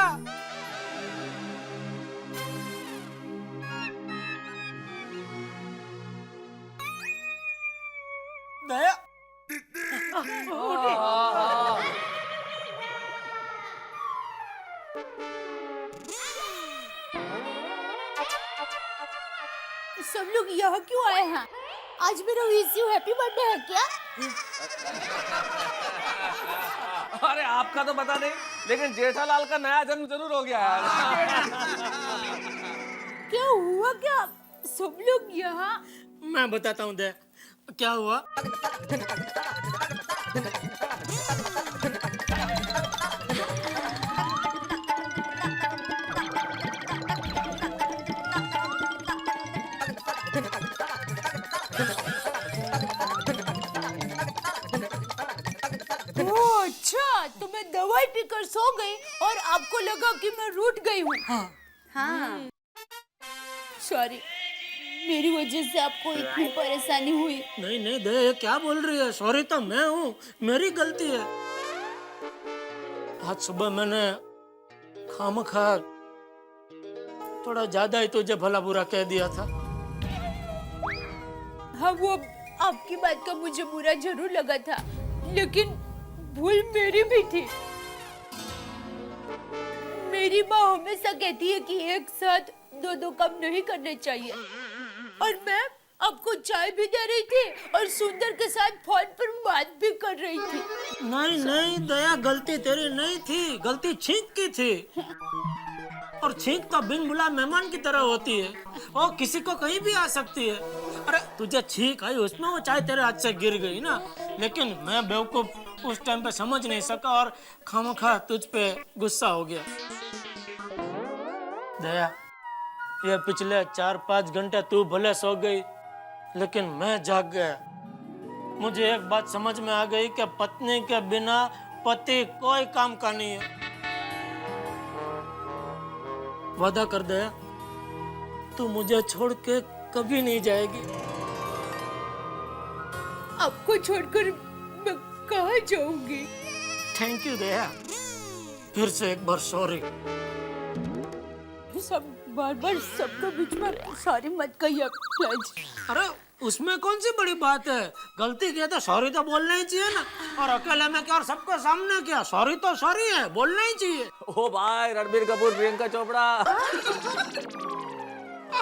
[SPEAKER 3] दया
[SPEAKER 8] सब लोग यहाँ क्यों आए हैं? आज मेरा विश यू हैप्पी बर्थडे है क्या?
[SPEAKER 6] अरे आपका तो पता नहीं, लेकिन जेठालाल का नया जन्म जरूर हो गया यार।
[SPEAKER 8] क्या हुआ क्या? सब लोग यहाँ?
[SPEAKER 3] मैं बताता हूँ दया क्या हुआ।
[SPEAKER 8] ओह अच्छा, तो मैं दवाई पीकर सो गई और आपको लगा कि मैं रूठ गई हूँ।
[SPEAKER 14] हाँ।
[SPEAKER 8] सॉरी, मेरी वजह से आपको इतनी परेशानी हुई।
[SPEAKER 3] नहीं नहीं दया, ये क्या बोल रही है? सॉरी तो मैं हूँ, मेरी गलती है। आज सुबह मैंने खामखा थोड़ा ज्यादा ही तुझे भला बुरा कह दिया था।
[SPEAKER 8] हाँ, वो आपकी बात का मुझे बुरा जरूर लगा था, लेकिन भूल मेरी भी थी। मेरी माँ हमेशा कहती है कि एक साथ दो काम नहीं करने चाहिए, और मैं आपको चाय भी दे रही थी और सुंदर के साथ फोन पर बात भी कर रही थी।
[SPEAKER 3] नहीं नहीं दया, गलती तेरी नहीं थी, गलती छींक की थी। और छींक तो बिन बुला मेहमान की तरह होती है, वो किसी को कहीं भी आ सकती है। अरे तुझे छींक आई, उसमें वो चाय तेरे हाथ से गिर गई ना, लेकिन मैं बेवकूफ उस टाइम पे समझ नहीं सका और खामखा तुझ पे गुस्सा हो गया। दया, ये पिछले 4-5 घंटे तू भले सो गई, लेकिन मैं जाग गया। मुझे एक बात समझ में आ गई कि पत्नी के बिना पति कोई काम का नहीं है। वादा कर दया, तू मुझे छोड़ के कभी नहीं जाएगी।
[SPEAKER 8] आपको छोड़कर मैं कहाँ जाऊंगी?
[SPEAKER 3] थैंक यू दया, फिर से एक बार सॉरी।
[SPEAKER 8] सब बार सबके बीच में सॉरी मत कहिए प्लीज।
[SPEAKER 3] अरे उसमें कौन सी बड़ी बात है? गलती की है तो सॉरी तो बोलना ही चाहिए ना, और अकेले में क्या और सबके सामने क्या? सॉरी तो सॉरी है, बोलना ही चाहिए।
[SPEAKER 6] ओ भाई, रणबीर कपूर, प्रियंका चोपड़ा,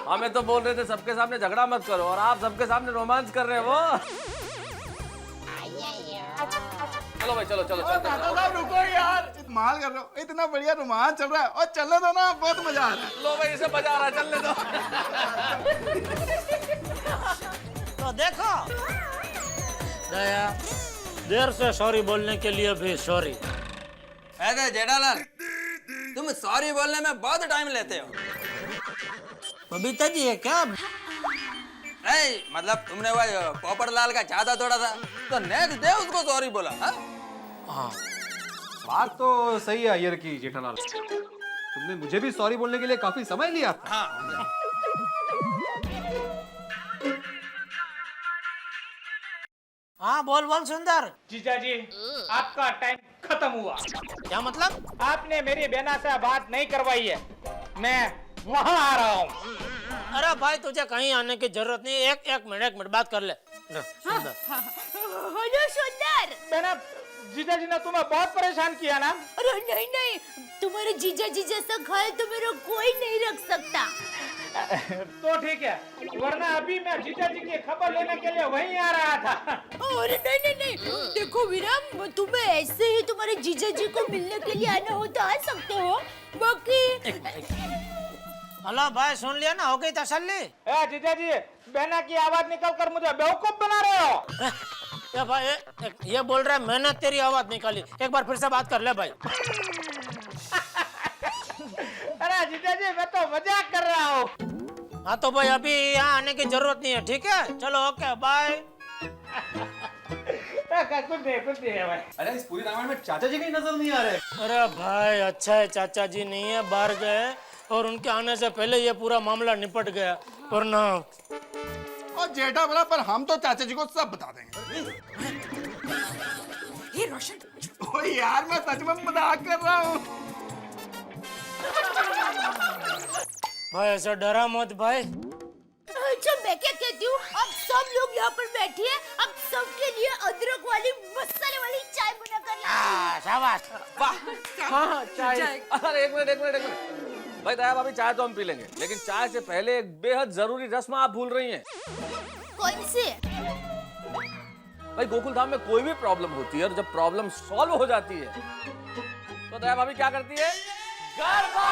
[SPEAKER 6] हमें तो बोल रहे थे सबके सामने झगड़ा मत करो, और आप सबके सामने रोमांस कर रहे हो। चलो भाई, चलो चलो चलो।
[SPEAKER 11] साहब रुको यार, माल कर रहे हो, इतना बढ़िया रोमांच चल रहा है, और चलने दो ना, बहुत मजा आ रहा है।
[SPEAKER 6] लो भाई, इसे मजा आ रहा है, चलने दो।
[SPEAKER 3] तो देखो दया, देर से सॉरी बोलने के लिए भी सॉरी।
[SPEAKER 1] ऐसे जेठालाल, तुम सॉरी बोलने में बहुत टाइम लेते हो।
[SPEAKER 3] बबीता जी है क्या?
[SPEAKER 1] नहीं, मतलब तुमने वो पोपटलाल का चाहता तोड़ा था, तो नेक्स्ट डे उसको सॉरी बोला।
[SPEAKER 12] हाँ, बात तो सही है अय्यर की जेठालाल, तुमने मुझे भी सॉरी बोलने के लिए काफी समय लिया था।
[SPEAKER 1] हाँ।
[SPEAKER 3] हाँ बोल बोल सुंदर।
[SPEAKER 5] जीजा जी, आपका टाइम खत्म हुआ।
[SPEAKER 3] क्या मतलब?
[SPEAKER 5] आपने मेरी बहना से बात नहीं करवाई है, मैं वहाँ आ रहा हूँ।
[SPEAKER 3] अरे भाई, तुझे कहीं आने की जरूरत नहीं, एक मिनट बात कर ले। सुंदर,
[SPEAKER 8] हेलो सुंदर।
[SPEAKER 5] बहना, जीजा जी ने तुम्हें बहुत परेशान किया ना?
[SPEAKER 8] अरे नहीं नहीं, तुम्हारे जीजा जी जैसा ख्याल तो मेरा कोई नहीं रख सकता।
[SPEAKER 5] तो ठीक है, वरना अभी मैं जीजा जी की खबर लेने के लिए वहीं आ रहा था।
[SPEAKER 8] अरे नहीं, देखो विराम, तुम्हें ऐसे ही तुम्हारे जीजा जी को मिलने के लिए आना हो तो आ सकते हो, बाकी।
[SPEAKER 3] हेलो भाई, सुन लिया ना, हो गई तसल्ली?
[SPEAKER 5] जीजा जी, बहना की आवाज निकल कर मुझे बेवकूफ बना रहे हो।
[SPEAKER 3] ये भाई ये बोल रहा है मैंने तेरी आवाज निकाली। एक बार फिर से बात कर ले भाई।
[SPEAKER 5] अरे जीजा जी मैं तो मजाक कर रहा हूँ।
[SPEAKER 3] हाँ तो भाई अभी यहाँ आने की जरूरत नहीं है, ठीक है? चलो ओके बाय।
[SPEAKER 5] कुछ नहीं है भाई।
[SPEAKER 12] अरे इस पूरी रामायण में चाचा जी कहीं नजर नहीं आ रहे।
[SPEAKER 3] अरे भाई अच्छा है चाचा जी नहीं है, बाहर गए और उनके आने से पहले ये पूरा मामला निपट गया, वरना
[SPEAKER 11] और जेठा बड़ा, पर हम तो चाचा जी को सब बता देंगे।
[SPEAKER 10] हे रोशन,
[SPEAKER 11] ओ यार मैं सच में मजाक कर रहा हूँ।
[SPEAKER 3] भाई ऐसा डरा मत भाई।
[SPEAKER 8] अच्छा मैं क्या कहती हूँ, अब सब लोग यहाँ पर बैठिए, अब सबके लिए अदरक वाली मसाले वाली चाय बनाकर लाइए।
[SPEAKER 3] शाबाश।
[SPEAKER 6] वाह चाय। अरे एक मिनट भाई, दया भाभी चाय तो हम पी लेंगे, लेकिन चाय से पहले एक बेहद जरूरी रस्म आप भूल रही हैं।
[SPEAKER 8] कौन से?
[SPEAKER 6] भाई गोकुल धाम में कोई भी प्रॉब्लम होती है और जब प्रॉब्लम सॉल्व हो जाती है तो दया भाभी क्या करती है? गरबा।